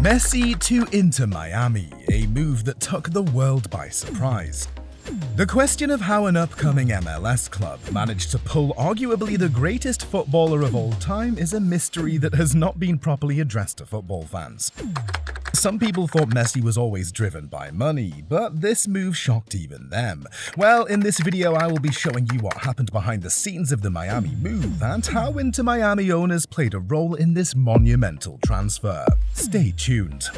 Messi to Inter Miami, a move that took the world by surprise. The question of how an upcoming MLS club managed to pull arguably the greatest footballer of all time is a mystery that has not been properly addressed to football fans. Some people thought Messi was always driven by money, but this move shocked even them. Well, in this video I will be showing you what happened behind the scenes of the Miami move and how Inter Miami owners played a role in this monumental transfer. Stay tuned.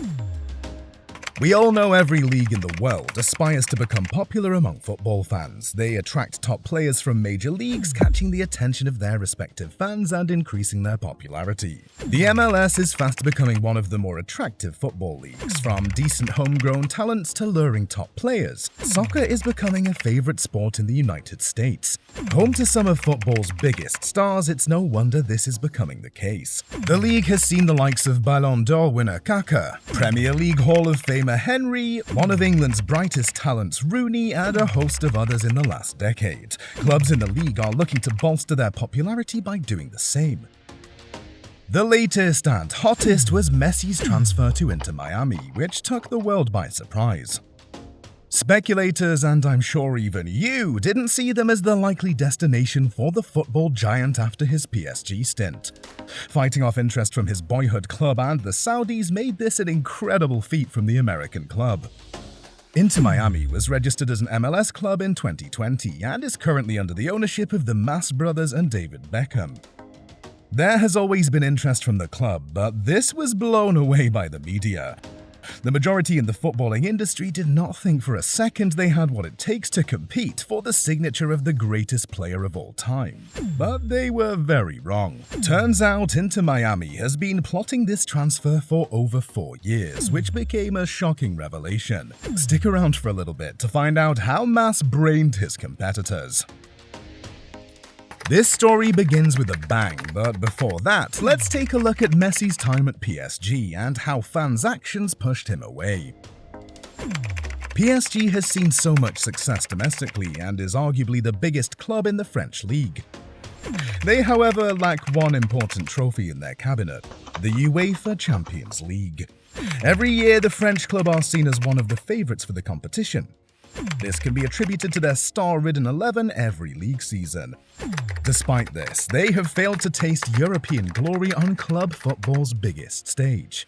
We all know every league in the world aspires to become popular among football fans. They attract top players from major leagues, catching the attention of their respective fans and increasing their popularity. The MLS is fast becoming one of the more attractive football leagues. From decent homegrown talents to luring top players, soccer is becoming a favorite sport in the United States. Home to some of football's biggest stars, it's no wonder this is becoming the case. The league has seen the likes of Ballon d'Or winner Kaka, Premier League Hall of Famer Henry, one of England's brightest talents Rooney, and a host of others in the last decade. Clubs in the league are looking to bolster their popularity by doing the same. The latest and hottest was Messi's transfer to Inter Miami, which took the world by surprise. Speculators, and I'm sure even you, didn't see them as the likely destination for the football giant after his PSG stint. Fighting off interest from his boyhood club and the Saudis made this an incredible feat from the American club. Inter Miami was registered as an MLS club in 2020 and is currently under the ownership of the Mas brothers and David Beckham. There has always been interest from the club, but this was blown away by the media. The majority in the footballing industry did not think for a second they had what it takes to compete for the signature of the greatest player of all time. But they were very wrong. Turns out Inter Miami has been plotting this transfer for over 4 years, which became a shocking revelation. Stick around for a little bit to find out how Mas brained his competitors. This story begins with a bang, but before that, let's take a look at Messi's time at PSG and how fans' actions pushed him away. PSG has seen so much success domestically and is arguably the biggest club in the French league. They, however, lack one important trophy in their cabinet, the UEFA Champions League. Every year, the French club are seen as one of the favourites for the competition. This can be attributed to their star-ridden 11 every league season. Despite this, they have failed to taste European glory on club football's biggest stage.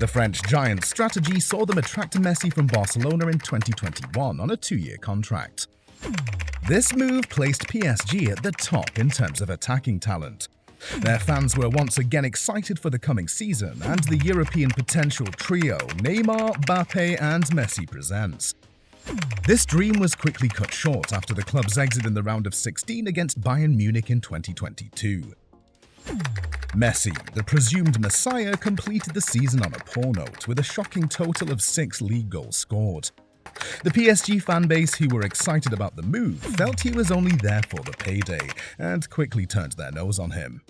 The French giant's strategy saw them attract Messi from Barcelona in 2021 on a 2-year contract. This move placed PSG at the top in terms of attacking talent. Their fans were once again excited for the coming season and the European potential trio Neymar, Mbappe, and Messi presents. This dream was quickly cut short after the club's exit in the round of 16 against Bayern Munich in 2022. Messi, the presumed messiah, completed the season on a poor note with a shocking total of 6 league goals scored. The PSG fanbase, who were excited about the move, felt he was only there for the payday and quickly turned their nose on him.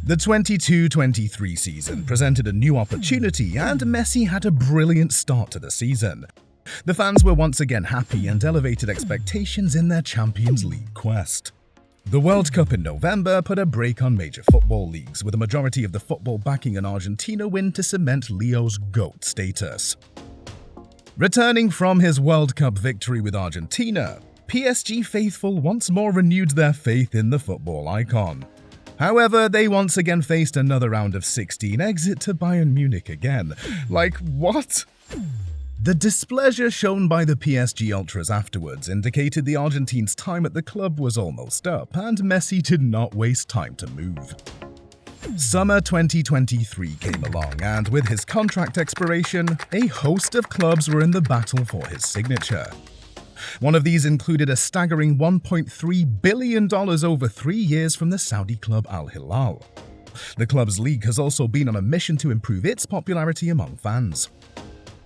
The 22-23 season presented a new opportunity and Messi had a brilliant start to the season. The fans were once again happy and elevated expectations in their Champions League quest. The World Cup in November put a break on major football leagues, with a majority of the football backing an Argentina win to cement Leo's GOAT status. Returning from his World Cup victory with Argentina, PSG faithful once more renewed their faith in the football icon. However, they once again faced another round of 16 exit to Bayern Munich again. Like, what? The displeasure shown by the PSG Ultras afterwards indicated the Argentines' time at the club was almost up, and Messi did not waste time to move. Summer 2023 came along, and with his contract expiration, a host of clubs were in the battle for his signature. One of these included a staggering $1.3 billion over 3 years from the Saudi club Al Hilal. The club's league has also been on a mission to improve its popularity among fans.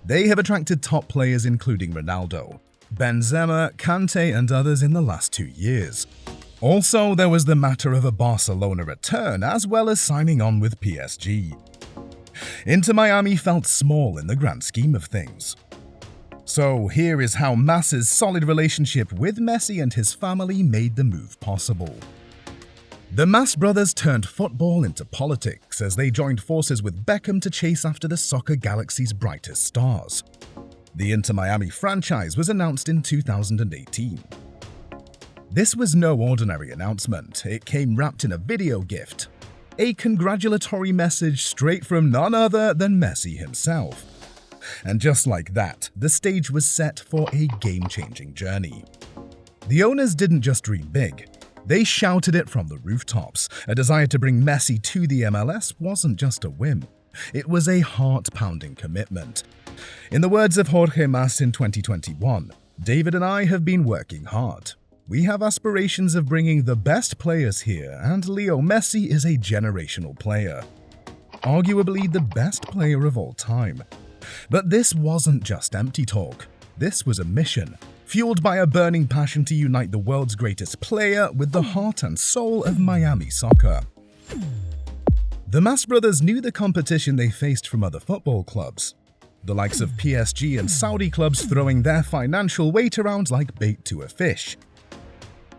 They have attracted top players including Ronaldo, Benzema, Kante, and others in the last 2 years. Also, there was the matter of a Barcelona return as well as signing on with PSG. Inter Miami felt small in the grand scheme of things. So here is how Mas's solid relationship with Messi and his family made the move possible. The Mas brothers turned football into politics as they joined forces with Beckham to chase after the soccer galaxy's brightest stars. The Inter Miami franchise was announced in 2018. This was no ordinary announcement. It came wrapped in a video gift, a congratulatory message straight from none other than Messi himself. And just like that, the stage was set for a game-changing journey. The owners didn't just dream big. They shouted it from the rooftops. A desire to bring Messi to the MLS wasn't just a whim. It was a heart-pounding commitment. In the words of Jorge Mas in 2021, "David and I have been working hard. We have aspirations of bringing the best players here, and Leo Messi is a generational player. Arguably the best player of all time." But this wasn't just empty talk. This was a mission, fueled by a burning passion to unite the world's greatest player with the heart and soul of Miami soccer. The Mas brothers knew the competition they faced from other football clubs, the likes of PSG and Saudi clubs throwing their financial weight around like bait to a fish.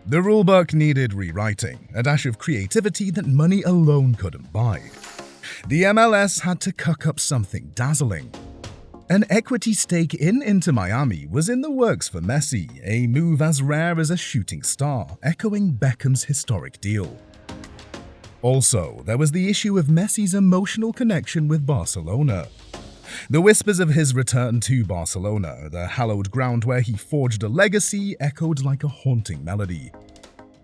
The rulebook needed rewriting, a dash of creativity that money alone couldn't buy. The MLS had to cook up something dazzling. An equity stake in Inter Miami was in the works for Messi, a move as rare as a shooting star, echoing Beckham's historic deal. Also, there was the issue of Messi's emotional connection with Barcelona. The whispers of his return to Barcelona, the hallowed ground where he forged a legacy, echoed like a haunting melody.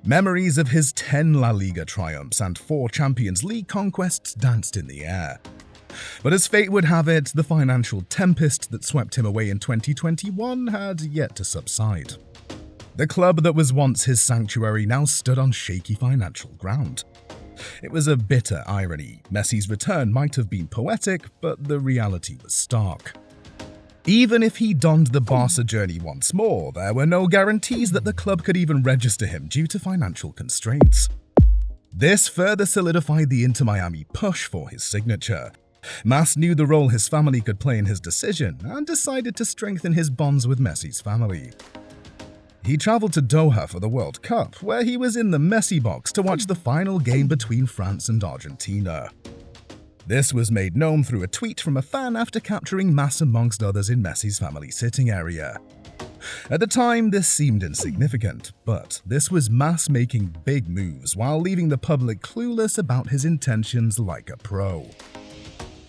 Memories of his 10 La Liga triumphs and 4 Champions League conquests danced in the air. But as fate would have it, the financial tempest that swept him away in 2021 had yet to subside. The club that was once his sanctuary now stood on shaky financial ground. It was a bitter irony. Messi's return might have been poetic, but the reality was stark. Even if he donned the Barca journey once more, there were no guarantees that the club could even register him due to financial constraints. This further solidified the Inter Miami push for his signature. Mas knew the role his family could play in his decision and decided to strengthen his bonds with Messi's family. He traveled to Doha for the World Cup, where he was in the Messi box to watch the final game between France and Argentina. This was made known through a tweet from a fan after capturing Mas amongst others in Messi's family sitting area. At the time, this seemed insignificant, but this was Mas making big moves while leaving the public clueless about his intentions like a pro.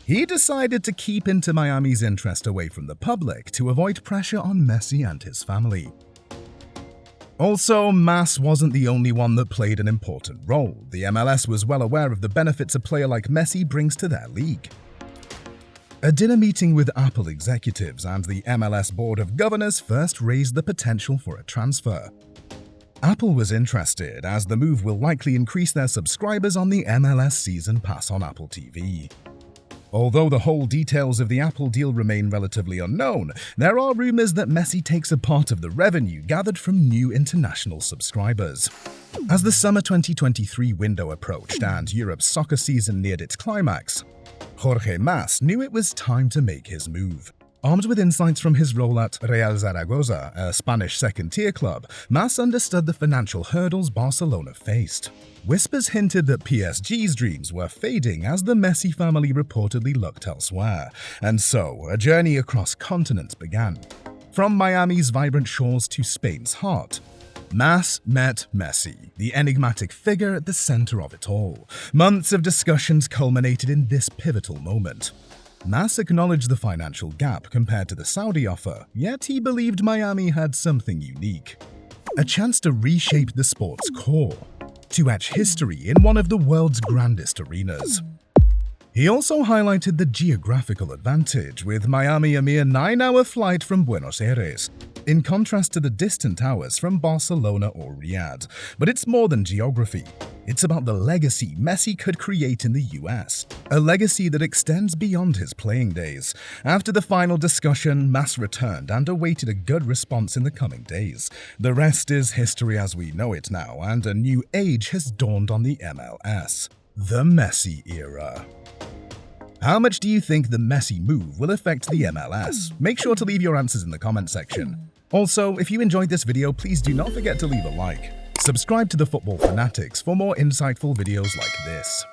He decided to keep Inter Miami's interest away from the public to avoid pressure on Messi and his family. Also, Mas wasn't the only one that played an important role. The MLS was well aware of the benefits a player like Messi brings to their league. A dinner meeting with Apple executives and the MLS Board of Governors first raised the potential for a transfer. Apple was interested, as the move will likely increase their subscribers on the MLS Season Pass on Apple TV. Although the whole details of the Apple deal remain relatively unknown, there are rumors that Messi takes a part of the revenue gathered from new international subscribers. As the summer 2023 window approached and Europe's soccer season neared its climax, Jorge Mas knew it was time to make his move. Armed with insights from his role at Real Zaragoza, a Spanish second-tier club, Mas understood the financial hurdles Barcelona faced. Whispers hinted that PSG's dreams were fading as the Messi family reportedly looked elsewhere, and so a journey across continents began. From Miami's vibrant shores to Spain's heart, Mas met Messi, the enigmatic figure at the center of it all. Months of discussions culminated in this pivotal moment. Mas acknowledged the financial gap compared to the Saudi offer, yet he believed Miami had something unique. A chance to reshape the sport's core, to etch history in one of the world's grandest arenas. He also highlighted the geographical advantage, with Miami a mere 9-hour flight from Buenos Aires, in contrast to the distant hours from Barcelona or Riyadh. But it's more than geography. It's about the legacy Messi could create in the US, a legacy that extends beyond his playing days. After the final discussion, Mas returned and awaited a good response in the coming days. The rest is history as we know it now, and a new age has dawned on the MLS. The Messi era. How much do you think the Messi move will affect the MLS? Make sure to leave your answers in the comment section. Also, if you enjoyed this video, please do not forget to leave a like. Subscribe to the Football Fanatics for more insightful videos like this.